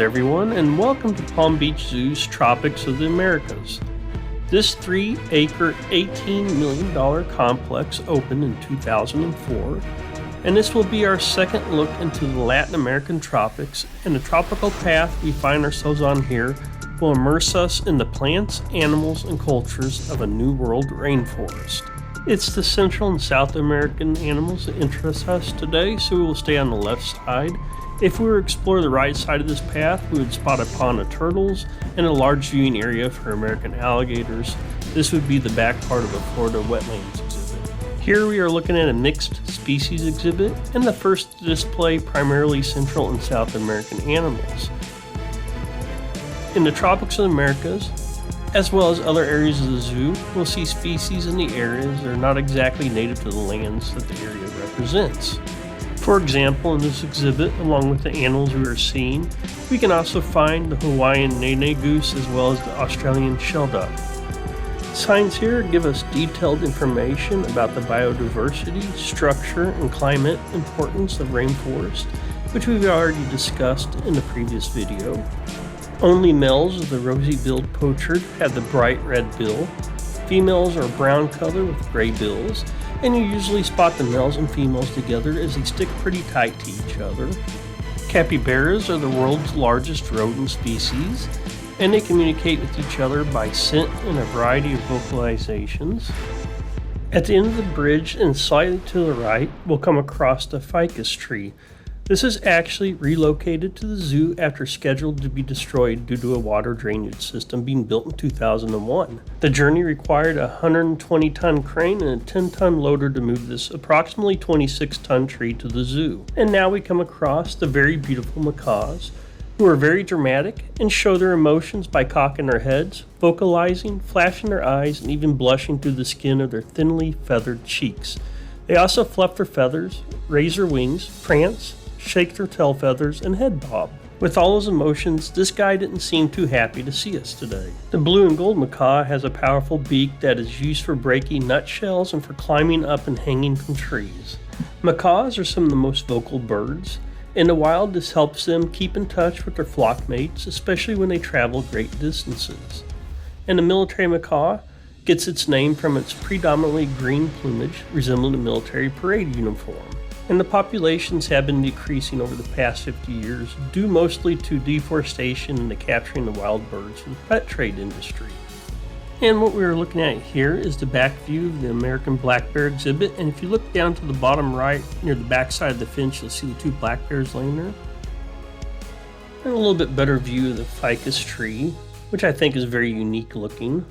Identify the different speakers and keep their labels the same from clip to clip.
Speaker 1: everyone, and welcome to Palm Beach Zoo's Tropics of the Americas. This 3-acre, $18 million complex opened in 2004, and this will be our second look into the Latin American tropics, and the tropical path we find ourselves on here will immerse us in the plants, animals, and cultures of a new world rainforest. It's the Central and South American animals that interest us today, so we will stay on the left side. If we were to explore the right side of this path, we would spot a pond of turtles and a large viewing area for American alligators. This would be the back part of a Florida wetlands exhibit. Here we are looking at a mixed species exhibit and the first to display primarily Central and South American animals. In the tropics of the Americas, as well as other areas of the zoo, we'll see species in the areas that are not exactly native to the lands that the area represents. For example, in this exhibit, along with the animals we are seeing, we can also find the Hawaiian Nene Goose as well as the Australian Shelduck. Signs here give us detailed information about the biodiversity, structure, and climate importance of rainforest, which we've already discussed in the previous video. Only males of the rosy-billed pochard have the bright red bill. Females are brown color with gray bills, and you usually spot the males and females together as they stick pretty tight to each other. Capybaras are the world's largest rodent species, and they communicate with each other by scent and a variety of vocalizations. At the end of the bridge and slightly to the right, we'll come across the ficus tree. This is actually relocated to the zoo after scheduled to be destroyed due to a water drainage system being built in 2001. The journey required a 120-ton crane and a 10-ton loader to move this approximately 26-ton tree to the zoo. And now we come across the very beautiful macaws, who are very dramatic and show their emotions by cocking their heads, vocalizing, flashing their eyes, and even blushing through the skin of their thinly feathered cheeks. They also fluff their feathers, raise their wings, prance, shake their tail feathers, and head bob. With all those emotions, this guy didn't seem too happy to see us today. The blue and gold macaw has a powerful beak that is used for breaking nutshells and for climbing up and hanging from trees. Macaws are some of the most vocal birds. In the wild, this helps them keep in touch with their flock mates, especially when they travel great distances. And the military macaw gets its name from its predominantly green plumage, resembling a military parade uniform. And the populations have been decreasing over the past 50 years, due mostly to deforestation and the capturing of wild birds for the pet trade industry. And what we're looking at here is the back view of the American black bear exhibit, and if you look down to the bottom right near the back side of the fence, you'll see the two black bears laying there. And a little bit better view of the ficus tree, which I think is very unique looking.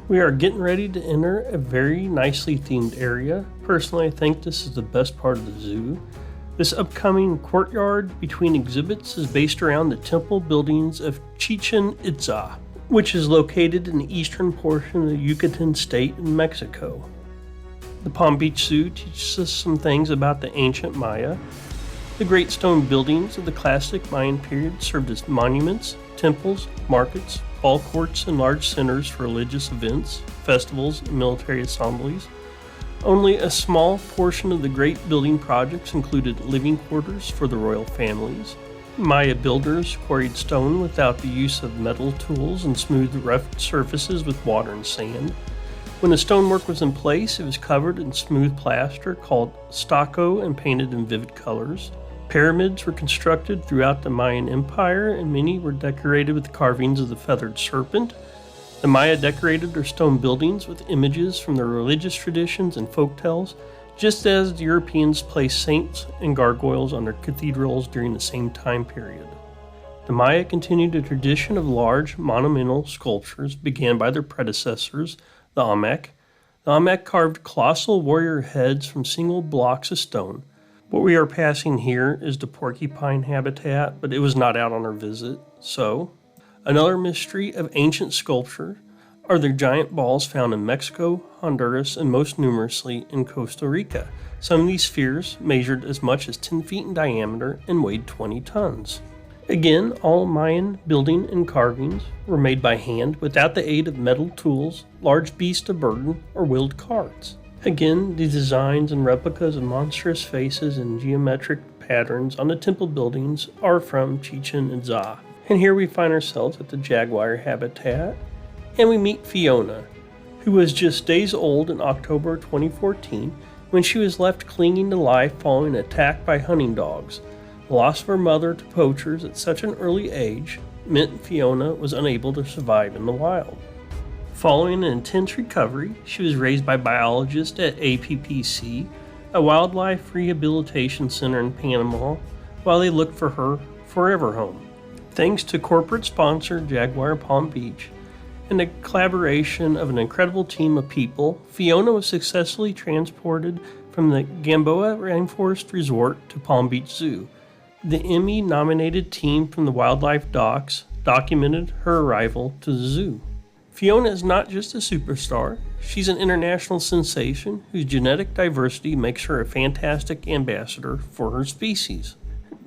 Speaker 1: We are getting ready to enter a very nicely themed area. Personally, I think this is the best part of the zoo. This upcoming courtyard between exhibits is based around the temple buildings of Chichen Itza, which is located in the eastern portion of the Yucatan state in Mexico. The Palm Beach Zoo teaches us some things about the ancient Maya. The great stone buildings of the classic Mayan period served as monuments, temples, markets, ball courts, and large centers for religious events, festivals, and military assemblies. Only a small portion of the great building projects included living quarters for the royal families. Maya builders quarried stone without the use of metal tools and smoothed rough surfaces with water and sand. When the stonework was in place, it was covered in smooth plaster called stucco and painted in vivid colors. Pyramids were constructed throughout the Mayan Empire, and many were decorated with carvings of the feathered serpent. The Maya decorated their stone buildings with images from their religious traditions and folktales, just as the Europeans placed saints and gargoyles on their cathedrals during the same time period. The Maya continued a tradition of large, monumental sculptures began by their predecessors, the Olmec. The Olmec carved colossal warrior heads from single blocks of stone. What we are passing here is the porcupine habitat, but it was not out on our visit. So, another mystery of ancient sculpture are the giant balls found in Mexico, Honduras, and most numerously in Costa Rica. Some of these spheres measured as much as 10 feet in diameter and weighed 20 tons. Again, all Mayan building and carvings were made by hand without the aid of metal tools, large beasts of burden, or wheeled carts. Again, the designs and replicas of monstrous faces and geometric patterns on the temple buildings are from Chichen Itza. And here we find ourselves at the Jaguar Habitat, and we meet Fiona, who was just days old in October 2014 when she was left clinging to life following an attack by hunting dogs. The loss of her mother to poachers at such an early age meant Fiona was unable to survive in the wild. Following an intense recovery, she was raised by biologists at APPC, a wildlife rehabilitation center in Panama, while they looked for her forever home. Thanks to corporate sponsor Jaguar Palm Beach and the collaboration of an incredible team of people, Fiona was successfully transported from the Gamboa Rainforest Resort to Palm Beach Zoo. The Emmy-nominated team from the Wildlife Docs documented her arrival to the zoo. Fiona is not just a superstar, she's an international sensation whose genetic diversity makes her a fantastic ambassador for her species.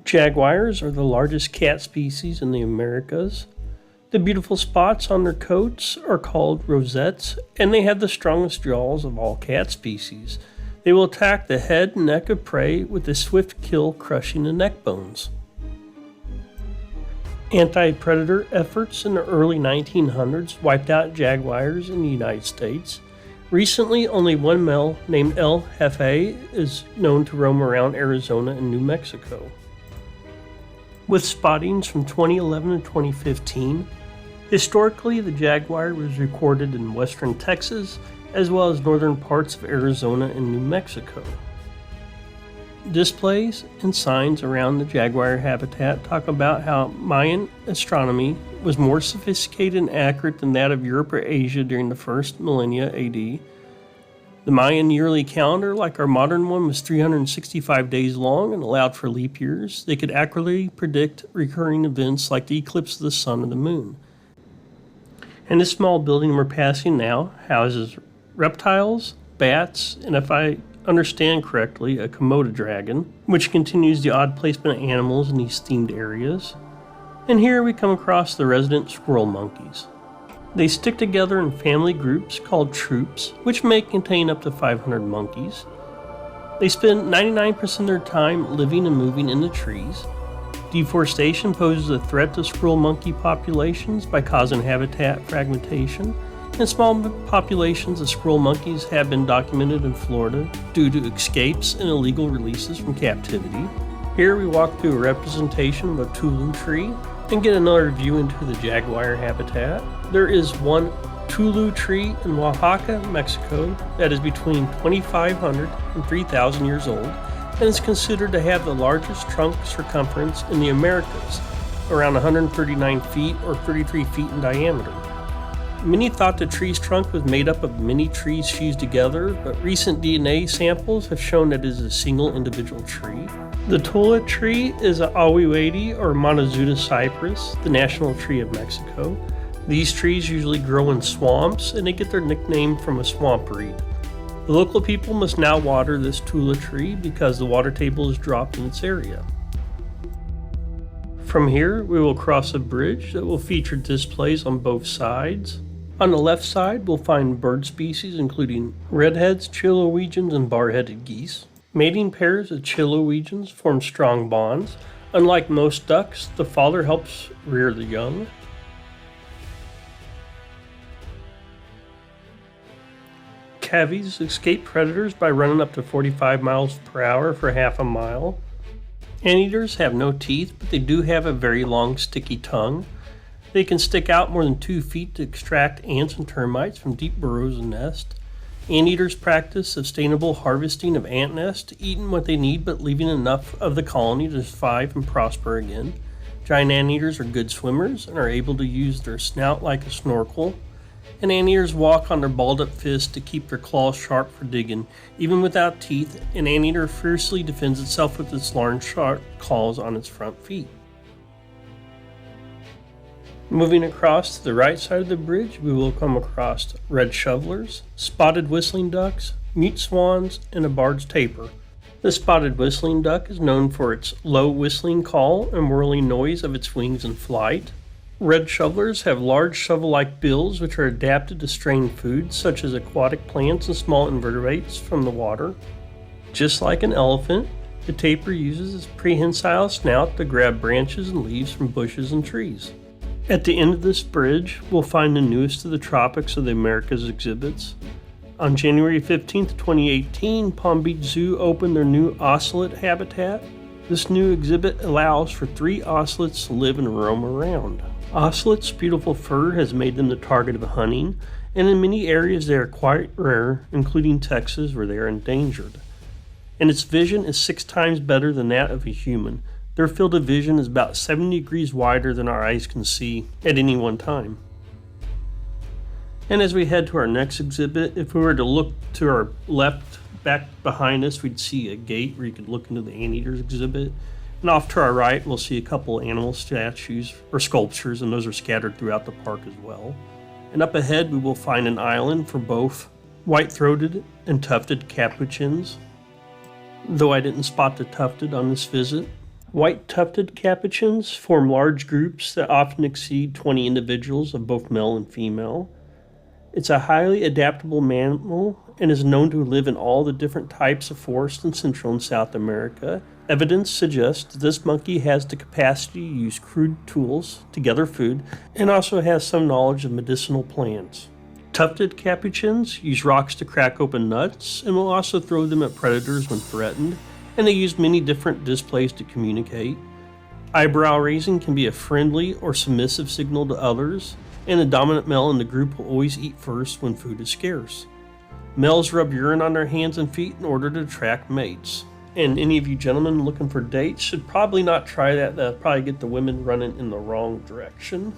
Speaker 1: Jaguars are the largest cat species in the Americas. The beautiful spots on their coats are called rosettes, and they have the strongest jaws of all cat species. They will attack the head and neck of prey with a swift kill, crushing the neck bones. Anti-predator efforts in the early 1900s wiped out jaguars in the United States. Recently, only one male named El Jefe is known to roam around Arizona and New Mexico. With spottings from 2011 to 2015, historically the jaguar was recorded in western Texas as well as northern parts of Arizona and New Mexico. Displays and signs around the jaguar habitat talk about how Mayan astronomy was more sophisticated and accurate than that of Europe or Asia during the first millennia AD. The Mayan yearly calendar, like our modern one, was 365 days long and allowed for leap years. They could accurately predict recurring events like the eclipse of the sun or the moon. And this small building we're passing now houses reptiles, bats, and if I understand correctly, a Komodo dragon, which continues the odd placement of animals in these themed areas. And here we come across the resident squirrel monkeys. They stick together in family groups called troops, which may contain up to 500 monkeys. They spend 99% of their time living and moving in the trees. Deforestation poses a threat to squirrel monkey populations by causing habitat fragmentation, and small populations of squirrel monkeys have been documented in Florida due to escapes and illegal releases from captivity. Here we walk through a representation of a Tulu tree and get another view into the jaguar habitat. There is one Tulu tree in Oaxaca, Mexico that is between 2,500 and 3,000 years old and is considered to have the largest trunk circumference in the Americas, around 139 feet or 33 feet in diameter. Many thought the tree's trunk was made up of many trees fused together, but recent DNA samples have shown that it is a single individual tree. The Tulu tree is an Awiwadi or Montezuma cypress, the national tree of Mexico. These trees usually grow in swamps, and they get their nickname from a swamp reed. The local people must now water this Tulu tree because the water table has dropped in its area. From here, we will cross a bridge that will feature displays on both sides. On the left side, we'll find bird species including redheads, Chileans, and bar-headed geese. Mating pairs of Chileans form strong bonds. Unlike most ducks, the father helps rear the young. Cavies escape predators by running up to 45 miles per hour for half a mile. Anteaters have no teeth, but they do have a very long, sticky tongue. They can stick out more than 2 feet to extract ants and termites from deep burrows and nests. Anteaters practice sustainable harvesting of ant nests, eating what they need but leaving enough of the colony to survive and prosper again. Giant anteaters are good swimmers and are able to use their snout like a snorkel. And anteaters walk on their balled-up fists to keep their claws sharp for digging. Even without teeth, an anteater fiercely defends itself with its large, sharp claws on its front feet. Moving across to the right side of the bridge, we will come across red shovelers, spotted whistling ducks, mute swans, and a bard's tapir. The spotted whistling duck is known for its low whistling call and whirling noise of its wings in flight. Red shovelers have large shovel-like bills which are adapted to strain foods such as aquatic plants and small invertebrates from the water. Just like an elephant, The tapir uses its prehensile snout to grab branches and leaves from bushes and trees. At the end of this bridge, we'll find the newest of the Tropics of the Americas exhibits. On January 15, 2018, Palm Beach Zoo opened their new Ocelot Habitat. This new exhibit allows for 3 ocelots to live and roam around. Ocelot's beautiful fur has made them the target of hunting, and in many areas they are quite rare, including Texas where they are endangered. And its vision is 6 times better than that of a human. Their field of vision is about 70 degrees wider than our eyes can see at any one time. And as we head to our next exhibit, if we were to look to our left, back behind us, we'd see a gate where you could look into the Anteater Exhibit. And off to our right, we'll see a couple animal statues or sculptures, and those are scattered throughout the park as well. And up ahead, we will find an island for both white-throated and tufted capuchins, though I didn't spot the tufted on this visit. White tufted capuchins form large groups that often exceed 20 individuals of both male and female. It's a highly adaptable mammal and is known to live in all the different types of forest in Central and South America. Evidence suggests that this monkey has the capacity to use crude tools to gather food and also has some knowledge of medicinal plants. Tufted capuchins use rocks to crack open nuts and will also throw them at predators when threatened, and they use many different displays to communicate. Eyebrow raising can be a friendly or submissive signal to others, and the dominant male in the group will always eat first when food is scarce. Males rub urine on their hands and feet in order to attract mates. And any of you gentlemen looking for dates should probably not try that. That'll probably get the women running in the wrong direction.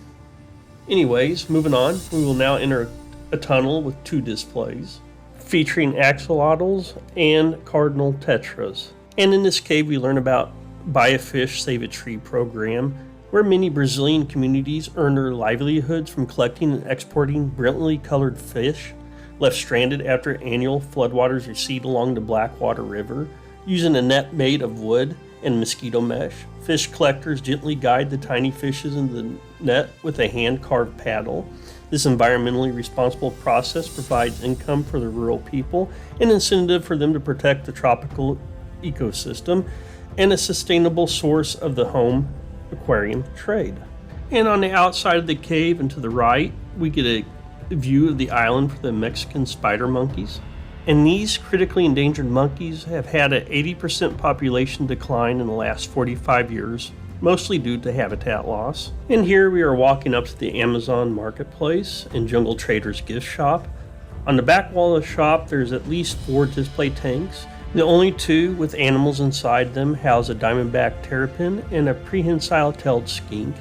Speaker 1: Anyways, moving on, we will now enter a tunnel with 2 displays featuring axolotls and cardinal tetras. And in this cave, we learn about Buy a Fish, Save a Tree program, where many Brazilian communities earn their livelihoods from collecting and exporting brilliantly colored fish left stranded after annual floodwaters recede along the Blackwater River. Using a net made of wood and mosquito mesh, fish collectors gently guide the tiny fishes into the net with a hand-carved paddle. This environmentally responsible process provides income for the rural people, an incentive for them to protect the tropical ecosystem, and a sustainable source of the home aquarium trade. And on the outside of the cave and to the right, we get a view of the island for the Mexican spider monkeys. And these critically endangered monkeys have had an 80% population decline in the last 45 years, mostly due to habitat loss. And here we are walking up to the Amazon Marketplace and Jungle Trader's gift shop. On the back wall of the shop, there's at least 4 display tanks. The only 2 with animals inside them house a diamondback terrapin and a prehensile-tailed skink.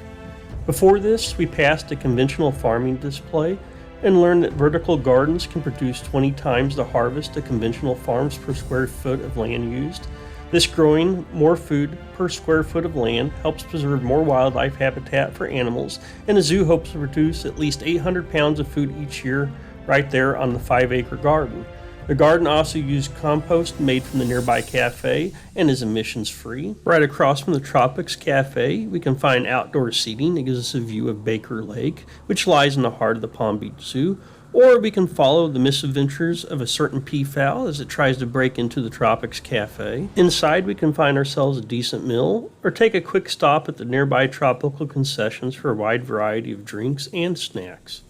Speaker 1: Before this, we passed a conventional farming display and learned that vertical gardens can produce 20 times the harvest of conventional farms per square foot of land used. This growing more food per square foot of land helps preserve more wildlife habitat for animals, and the zoo hopes to produce at least 800 pounds of food each year right there on the 5-acre garden. The garden also used compost made from the nearby cafe and is emissions free. Right across from the Tropics Cafe, we can find outdoor seating that gives us a view of Baker Lake, which lies in the heart of the Palm Beach Zoo, or we can follow the misadventures of a certain peafowl as it tries to break into the Tropics Cafe. Inside, we can find ourselves a decent meal, or take a quick stop at the nearby tropical concessions for a wide variety of drinks and snacks.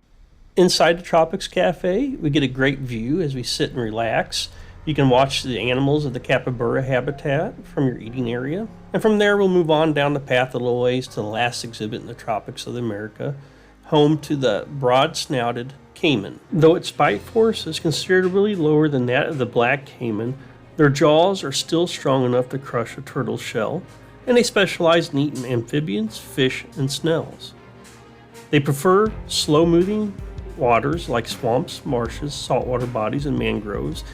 Speaker 1: Inside the Tropics Cafe, we get a great view as we sit and relax. You can watch the animals of the Capybara habitat from your eating area. And from there, we'll move on down the path a little ways to the last exhibit in the Tropics of America, home to the Broad-Snouted caiman. Though its bite force is considerably lower than that of the black caiman, their jaws are still strong enough to crush a turtle's shell, and they specialize in eating amphibians, fish, and snails. They prefer slow-moving waters like swamps, marshes, saltwater bodies, and mangroves,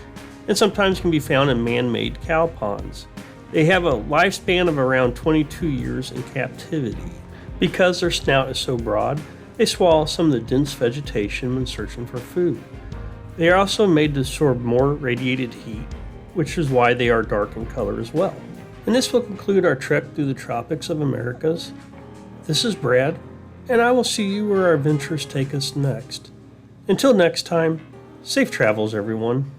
Speaker 1: and sometimes can be found in man-made cow ponds. They have a lifespan of around 22 years in captivity. Because their snout is so broad, they swallow some of the dense vegetation when searching for food. They are also made to absorb more radiated heat, which is why they are dark in color as well. And this will conclude our trek through the Tropics of Americas. This is Brad, and I will see you where our adventures take us next. Until next time, safe travels, everyone.